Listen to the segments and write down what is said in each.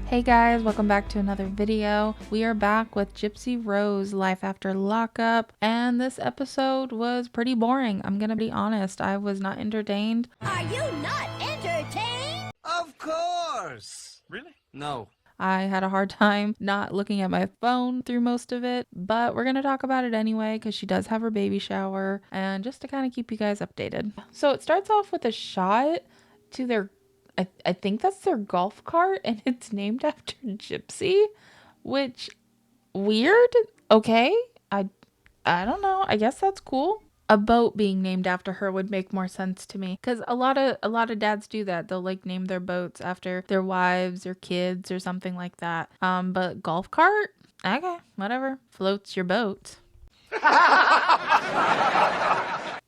Hey guys, welcome back to another video. We are back with Gypsy Rose Life After Lockup, and this episode was pretty boring. I'm gonna be honest, I was not entertained. Are you not entertained? Of course! Really? No. I had a hard time not looking at my phone through most of it, but we're gonna talk about it anyway because she does have her baby shower, and just to kind of keep you guys updated. So it starts off with a shot to their I think that's their golf cart, and it's named after Gypsy, which weird. Okay, I don't know. I guess that's cool. A boat being named after her would make more sense to me because a lot of dads do that. They'll like name their boats after their wives or kids or something like that. But golf cart, okay, whatever, floats your boat.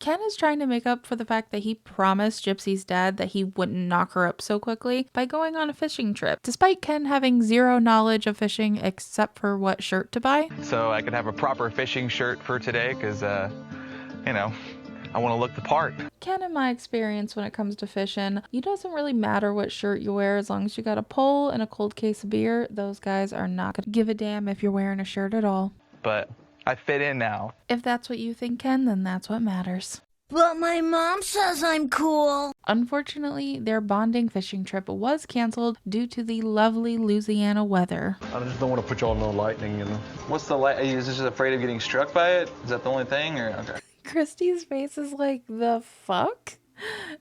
Ken is trying to make up for the fact that he promised Gypsy's dad that he wouldn't knock her up so quickly by going on a fishing trip, despite Ken having zero knowledge of fishing except for what shirt to buy. So I could have a proper fishing shirt for today because, you know, I want to look the part. Ken, in my experience when it comes to fishing, it doesn't really matter what shirt you wear as long as you got a pole and a cold case of beer. Those guys are not going to give a damn if you're wearing a shirt at all. But I fit in now. If that's what you think, Ken, then that's what matters. But my mom says I'm cool. Unfortunately, their bonding fishing trip was canceled due to the lovely Louisiana weather. I just don't want to put y'all in no lightning, you know. What's the light? Are you just afraid of getting struck by it? Is that the only thing? Or okay. Christy's face is like, the fuck?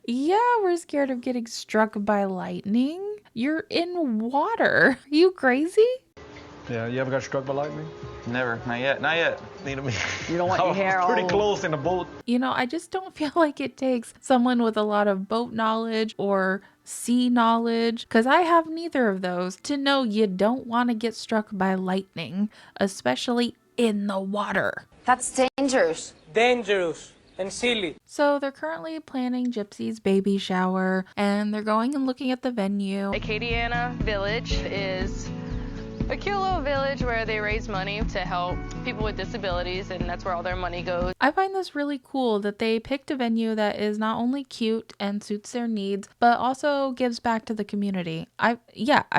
Yeah, we're scared of getting struck by lightning. You're in water. Are you crazy? Yeah, you ever got struck by lightning? Never. Not yet. Not yet. Need me. You don't want your hair all... pretty close in the boat. You know, I just don't feel like it takes someone with a lot of boat knowledge or sea knowledge, because I have neither of those, to know you don't want to get struck by lightning, especially in the water. That's dangerous. Dangerous and silly. So they're currently planning Gypsy's baby shower, and they're going and looking at the venue. Acadiana Village is a cute little village where they raise money to help people with disabilities, and that's where all their money goes. I find this really cool that they picked a venue that is not only cute and suits their needs, but also gives back to the community. I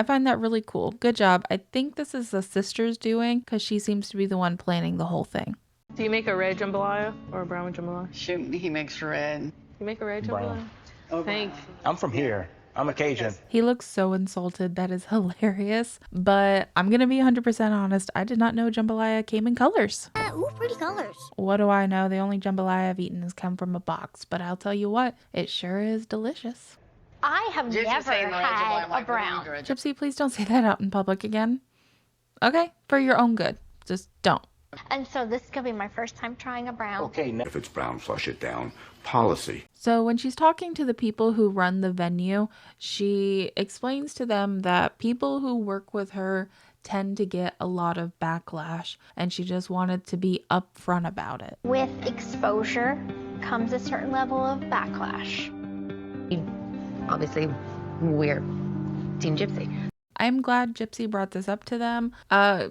find that really cool. Good job. I think this is the sister's doing because she seems to be the one planning the whole thing. Do you make a red jambalaya or a brown jambalaya? Shoot, he makes red. You make a red jambalaya? Oh, Thank. I'm from here. I'm a Cajun. He looks so insulted. That is hilarious. But I'm going to be 100% honest. I did not know jambalaya came in colors. Ooh, pretty colors. What do I know? The only jambalaya I've eaten has come from a box. But I'll tell you what, it sure is delicious. I have never had a brown. Gypsy, please don't say that out in public again. Okay? For your own good. Just don't. And so this is going to be my first time trying a brown. Okay, now. If it's brown, flush it down. Policy. So when she's talking to the people who run the venue, she explains to them that people who work with her tend to get a lot of backlash, and she just wanted to be upfront about it. With exposure comes a certain level of backlash. Obviously, we're Team Gypsy. I'm glad Gypsy brought this up to them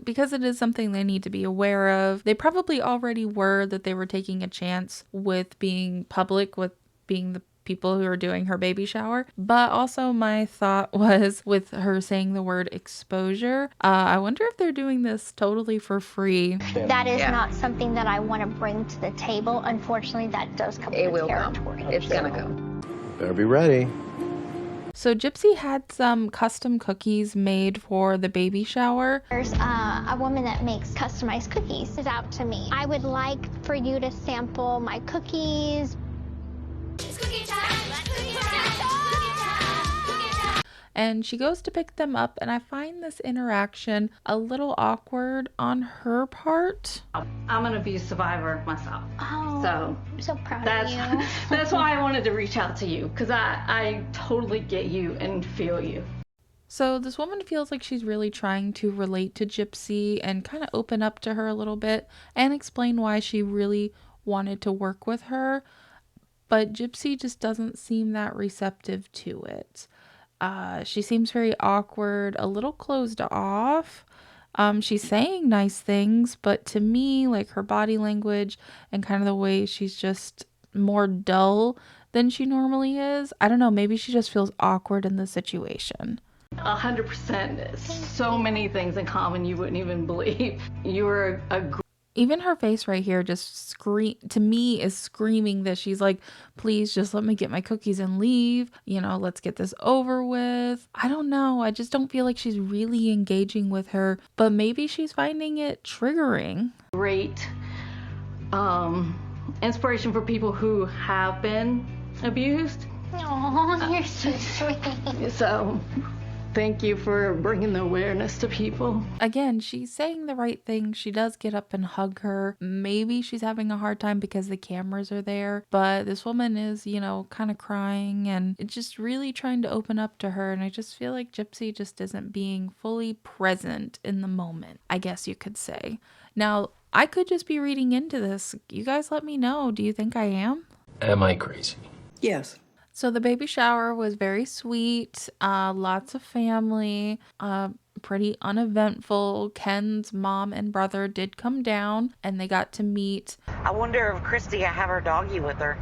because it is something they need to be aware of. They probably already were, that they were taking a chance with being public, with being the people who are doing her baby shower. But also my thought was, with her saying the word exposure, I wonder if they're doing this totally for free. That is not something that I want to bring to the table. Unfortunately, that does come with the territory. It's gonna go. Better be ready. So Gypsy had some custom cookies made for the baby shower. There's a woman that makes customized cookies. Is out to me. I would like for you to sample my cookies. It's cookie time. Cookie time. And she goes to pick them up, and I find this interaction a little awkward on her part. I'm an abuse survivor myself. Oh, So I'm so proud that's of you. that's why I wanted to reach out to you, because I totally get you and feel you. So this woman feels like she's really trying to relate to Gypsy and kind of open up to her a little bit and explain why she really wanted to work with her. But Gypsy just doesn't seem that receptive to it. She seems very awkward, a little closed off. She's saying nice things, but to me, like her body language and kind of the way she's just more dull than she normally is. I don't know, maybe she just feels awkward in the situation. 100%. So many things in common you wouldn't even believe. You were a Even her face right here just to me is screaming that she's like, please just let me get my cookies and leave. You know, let's get this over with. I don't know. I just don't feel like she's really engaging with her, but maybe she's finding it triggering. great inspiration for people who have been abused. Oh, you're so sweet. So thank you for bringing the awareness to people. Again, she's saying the right thing. She does get up and hug her. Maybe she's having a hard time because the cameras are there, but this woman is, you know, kind of crying and it's just really trying to open up to her. And I just feel like Gypsy just isn't being fully present in the moment, I guess you could say. Now, I could just be reading into this. You guys let me know. Do you think I am? Am I crazy? Yes. So the baby shower was very sweet, lots of family, pretty uneventful. Ken's mom and brother did come down and they got to meet. I wonder if Christy will have her doggy with her.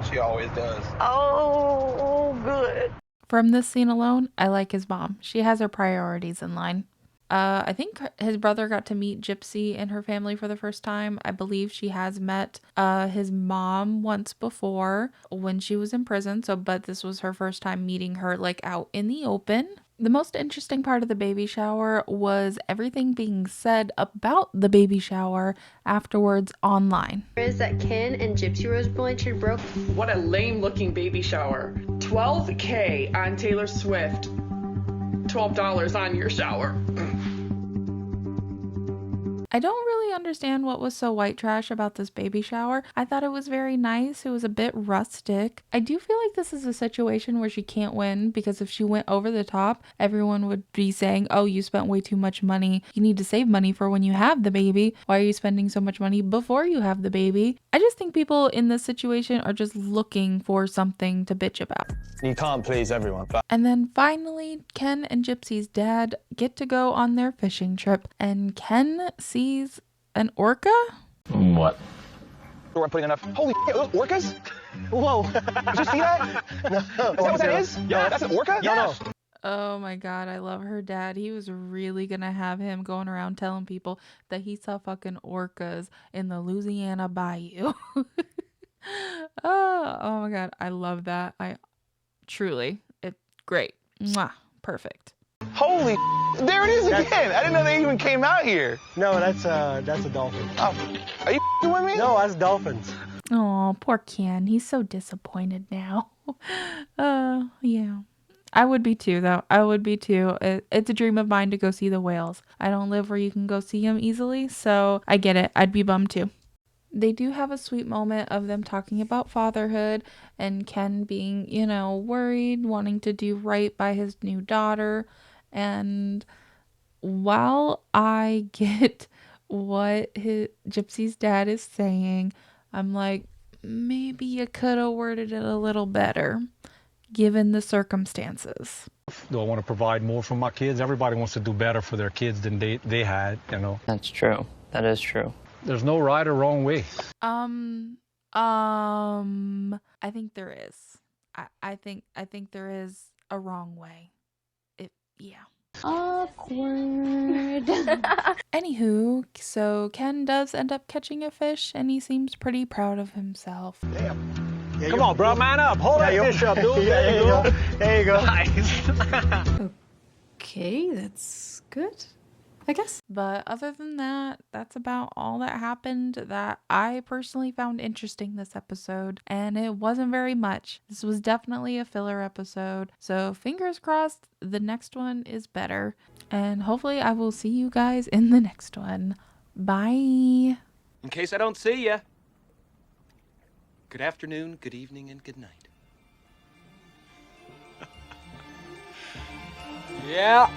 She always does. Oh, good. From this scene alone, I like his mom. She has her priorities in line. I think his brother got to meet Gypsy and her family for the first time. I believe she has met his mom once before when she was in prison. But this was her first time meeting her like out in the open. The most interesting part of the baby shower was everything being said about the baby shower afterwards online. Is that Ken and Gypsy Rose Blanchard broke? What a lame looking baby shower. $12K on Taylor Swift. $12 on your shower. I don't really understand what was so white trash about this baby shower. I thought it was very nice. It was a bit rustic. I do feel like this is a situation where she can't win because if she went over the top, everyone would be saying, oh, you spent way too much money. You need to save money for when you have the baby. Why are you spending so much money before you have the baby? I just think people in this situation are just looking for something to bitch about. You can't please everyone. And then finally, Ken and Gypsy's dad get to go on their fishing trip and Ken sees an orca? What? We're putting enough. Holy shit, those orcas? Whoa. Did you see that? No. Is that what that is? Yeah, that's an orca? No. Oh my God, I love her dad. He was really gonna have him going around telling people that he saw fucking orcas in the Louisiana bayou. Oh my God, I love that. Truly, it's great. Mwah, perfect. Holy, there it is again. I didn't know they even came out here. No, that's a dolphin. Oh, are you with me? No, that's dolphins. Oh, poor Ken. He's so disappointed now. Yeah. I would be too, though. I would be too. It's a dream of mine to go see the whales. I don't live where you can go see them easily, so I get it. I'd be bummed too. They do have a sweet moment of them talking about fatherhood and Ken being, you know, worried, wanting to do right by his new daughter. And while I get what Gypsy's dad is saying, I'm like, maybe you could have worded it a little better, given the circumstances. Do I want to provide more for my kids? Everybody wants to do better for their kids than they had, you know. That's true. That is true. There's no right or wrong way. I think there is. I think there is a wrong way. Yeah. Awkward. Anywho, so Ken does end up catching a fish and he seems pretty proud of himself. Damn. Come on, bro, man up. Hold that fish up, dude. There you go. There you go. Nice. Okay, that's good, I guess. But other than that, that's about all that happened that I personally found interesting this episode. And it wasn't very much. This was definitely a filler episode. So fingers crossed the next one is better. And hopefully I will see you guys in the next one. Bye. In case I don't see ya. Good afternoon, good evening, and good night. Yeah.